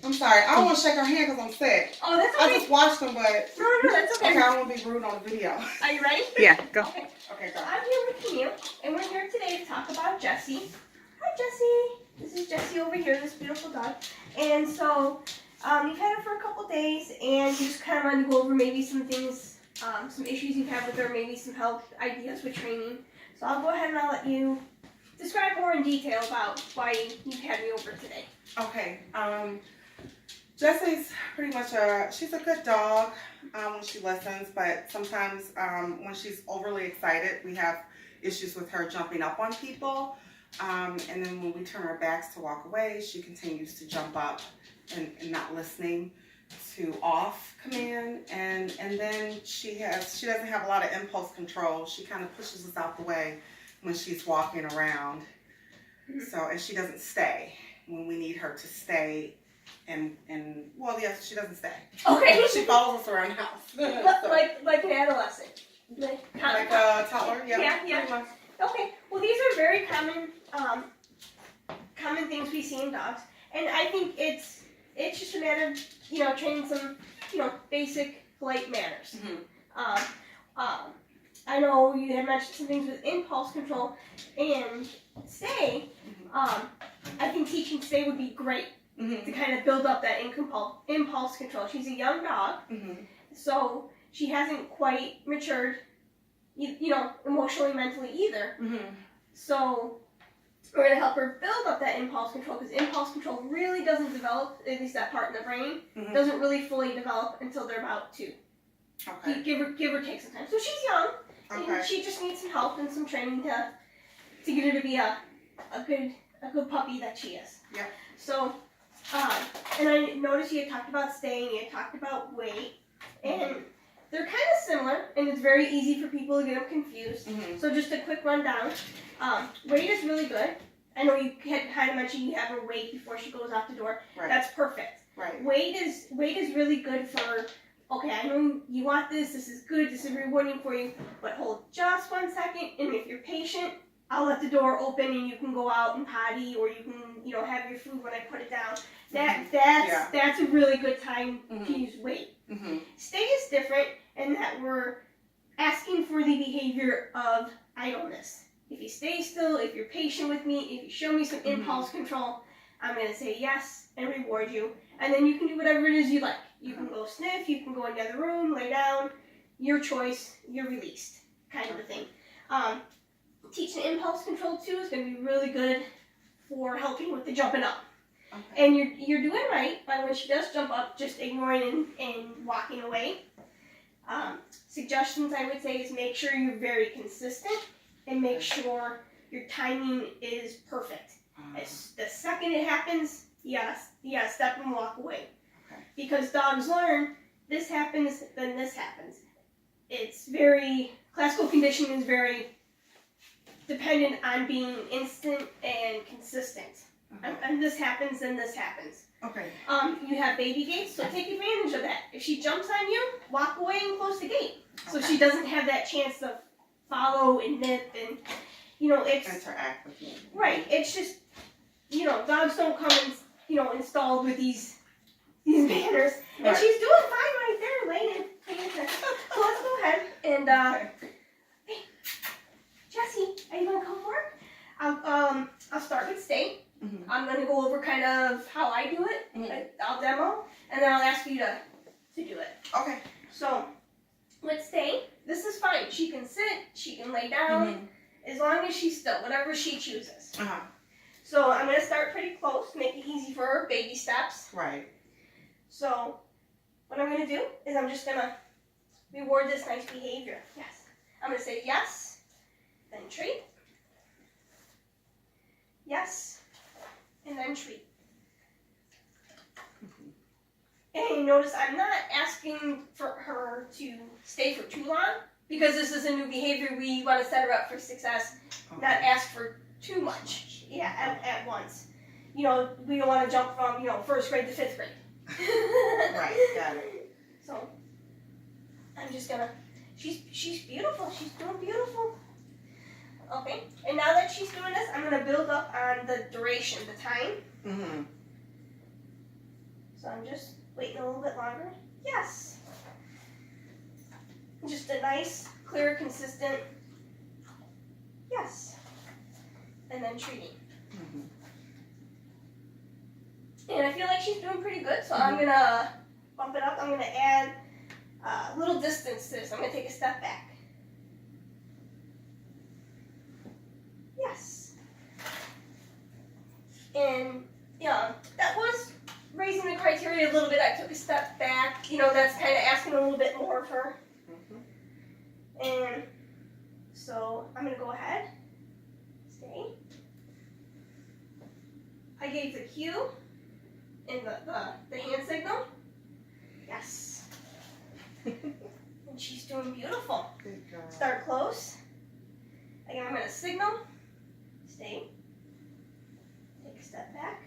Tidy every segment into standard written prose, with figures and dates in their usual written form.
I'm sorry. I don't want to shake her hand because I'm sick. Oh, that's okay. I just watched them, but... No, that's okay. Okay, I won't be rude on the video. Are you ready? Yeah, go. Okay. Okay, So go. I'm here with Camille, and we're here today to talk about Jessie. Hi, Jessie. This is Jessie over here, this beautiful dog. And so, you've had her for a couple days, and you just kind of wanted to go over maybe some things, some issues you've had with her, maybe some help ideas with training. So I'll go ahead and I'll let you describe more in detail about why you've had me over today. Okay. Jessie's pretty much she's a good dog when she listens, but sometimes when she's overly excited, we have issues with her jumping up on people. And then when we turn our backs to walk away, she continues to jump up and not listening to off command. And then she doesn't have a lot of impulse control. She kind of pushes us out the way when she's walking around. So, and she doesn't stay when we need her to stay. And well, yes, she doesn't stay. Okay. She follows us around the house. So, like an adolescent. Like a toddler, yeah. Yeah. Okay. Well, these are very common things we see in dogs, and I think it's just a matter of training some basic polite manners. Mm-hmm. I know you had mentioned some things with impulse control and stay. Mm-hmm. I think teaching stay would be great. Mm-hmm. To kind of build up that impulse control. She's a young dog, mm-hmm. So she hasn't quite matured, emotionally, mentally either. Mm-hmm. So we're going to help her build up that impulse control, because impulse control really doesn't develop, at least that part in the brain, mm-hmm. doesn't really fully develop until they're about 2. Okay. Give or take some time. So she's young, okay. And she just needs some help and some training to get her to be a good puppy that she is. Yeah. So. And I noticed you had talked about staying, you had talked about weight, and they're kind of similar, and it's very easy for people to get them confused. Mm-hmm. So just a quick rundown. Weight is really good. I know you had kind of mentioned you have her weight before she goes out the door. Right. That's perfect. Right. Weight is really good for, okay, I know you want this is good, this is rewarding for you, but hold just 1 second, and if you're patient, I'll let the door open and you can go out and potty, or you can, have your food when I put it down. That's a really good time to use weight. Mm-hmm. Stay is different in that we're asking for the behavior of idleness. If you stay still, if you're patient with me, if you show me some impulse control, I'm going to say yes and reward you. And then you can do whatever it is you like. You can go sniff, you can go in the other room, lay down, your choice, you're released, kind of a thing. Teaching impulse control too is going to be really good for helping with the jumping up. Okay. And you're doing right by when she does jump up, just ignoring and walking away. Suggestions I would say is make sure you're very consistent and make sure your timing is perfect. The second it happens, yes, step and walk away. Okay. Because dogs learn, this happens, then this happens. It's very, classical conditioning is very dependent on being instant and consistent. Uh-huh. And this happens, then this happens. Okay. You have baby gates, so take advantage of that. If she jumps on you, walk away and close the gate. So she doesn't have that chance to follow and nip and, it's... interact with you. Right. It's just, dogs don't come installed with these manners. And right. She's doing fine right there, laying in. So let's go ahead and, okay. Hey, Jessie, are you going to come work? I'll start with stay. Mm-hmm. I'm going to go over kind of how I do it. Mm-hmm. I'll demo, and then I'll ask you to do it. Okay. So, with stay, this is fine. She can sit, she can lay down, as long as she's still, whatever she chooses. Uh-huh. So, I'm going to start pretty close, make it easy for her, baby steps. Right. So, what I'm going to do is I'm just going to reward this nice behavior. Yes. I'm going to say yes, then treat. Yes. And then treat. And you notice I'm not asking for her to stay for too long, because this is a new behavior. We want to set her up for success, not ask for too much at once. We don't want to jump from, 1st grade to 5th grade. Right, got it. So, I'm just going to, she's beautiful. She's doing beautiful. Okay, and now that she's doing this, I'm going to build up on the duration, the time. Mm-hmm. So I'm just waiting a little bit longer. Yes. Just a nice, clear, consistent yes. And then treating. Mm-hmm. And I feel like she's doing pretty good, so I'm gonna bump it up. I'm gonna add a little distance to this. I'm gonna take a step back. Yes. And yeah, that was raising the criteria a little bit. I took a step back. That's kind of asking a little bit more of her. And so I'm gonna go ahead. Stay. I gave the cue in the hand signal. Yes. And she's doing beautiful. Good girl. Start close. Again, I'm gonna signal. Stay. Take a step back.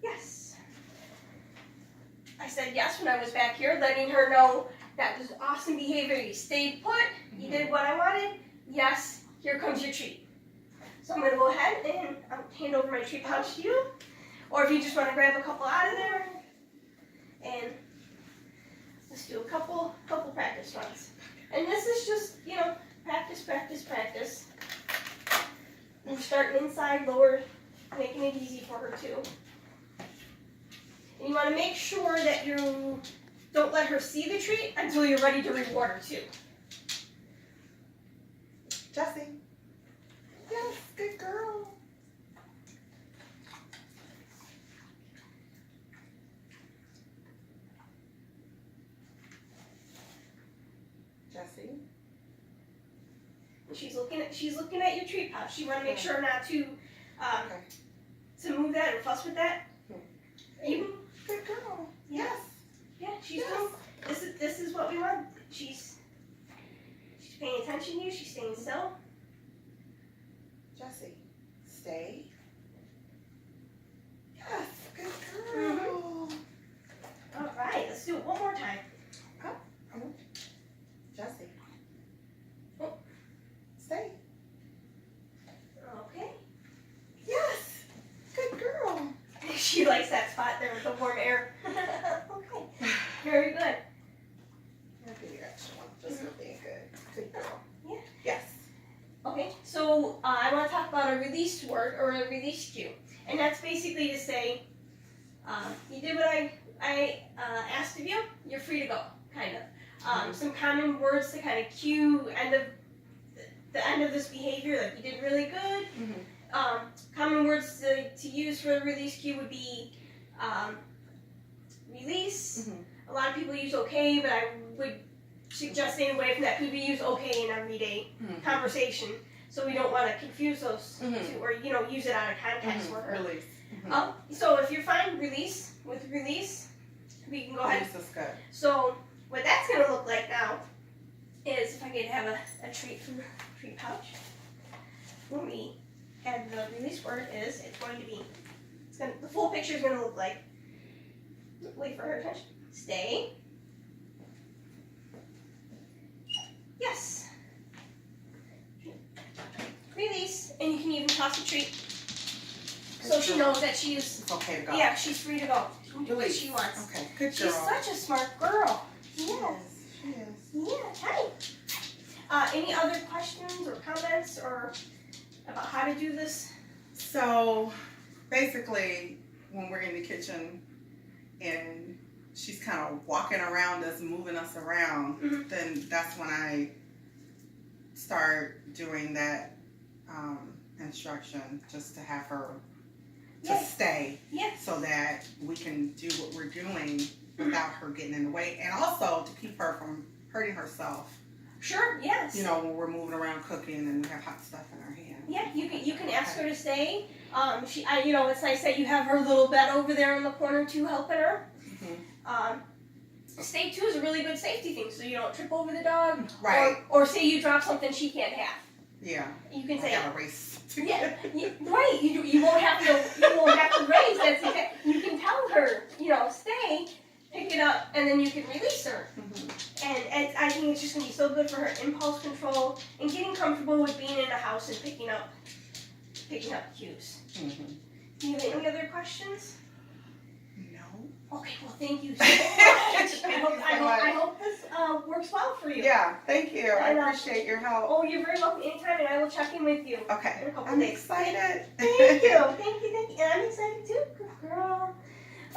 Yes. I said yes when I was back here, letting her know that was awesome behavior. You stayed put. You did what I wanted. Yes. Here comes your treat. So I'm gonna go ahead and hand over my treat pouch to you, or if you just want to grab a couple out of there, and let's do a couple practice runs. And this is just practice, practice, practice. We're starting inside, lower, making it easy for her too. And you want to make sure that you don't let her see the treat until you're ready to reward her too. Jessie. Yes, good girl. Jessie. She's looking at your treat pouch. You want to make sure not to to move that or fuss with that. You Good girl. Yes. Yeah, she's doing. This is what we want. She's paying attention to you. She's staying still. Jessie, stay. Yes, good girl. All right, let's do it one more time. Jessie. Oh. Stay. Okay. Yes, good girl. She likes that spot there with the warm air. Okay. Very good. I'll give you extra one just for being good. Good girl. Yeah. Yes. Okay, so I want to talk about a release word or a release cue. And that's basically to say, you did what I asked of you, you're free to go, kind of. Some common words to kind of cue the end of this behavior, like you did really good. Common words to use for the release cue would be release. A lot of people use okay, but I would suggest staying away from that because we use okay in everyday conversation, so we don't want to confuse those two or use it out of context for her. Release. So if you're fine, release. With release, we can go ahead. This is good. So what that's going to look like now is if I could have a treat from the treat pouch. When we have the release word is it's going to be the full picture is going to look like. Wait for her attention. Stay. Yes. Release, and you can even toss a treat, so she knows that she's It's okay to go. yeah, she's free to go. She can do what she wants. Okay, good girl. She's such a smart girl. Yes. She is. Yeah. Hi. Any other questions or comments or about how to do this? So basically, when we're in the kitchen and she's kind of walking around us, moving us around, then that's when I start doing that instruction, just to have her to stay, so that we can do what we're doing without her getting in the way, and also to keep her from hurting herself. Sure. Yes. When we're moving around cooking and we have hot stuff in our hand. Yeah, you can ask her to stay. It's nice that you have her little bed over there in the corner too, helping her. Stay too is a really good safety thing, so you don't trip over the dog. Right. Or say you drop something she can't have. Yeah. You can say. I gotta race. Yeah. Right. You won't have to raise. That's okay. You can tell her, stay, pick it up, and then you can release her. And I think it's just gonna be so good for her impulse control and getting comfortable with being in the house and picking up cues. Do you have any other questions? No. Okay, well, thank you so much. I hope this works well for you. Yeah, thank you. I And, appreciate your help. Oh, you're very welcome anytime, and I will check in with you. Okay, In a couple I'm days. excited. Thank you. Thank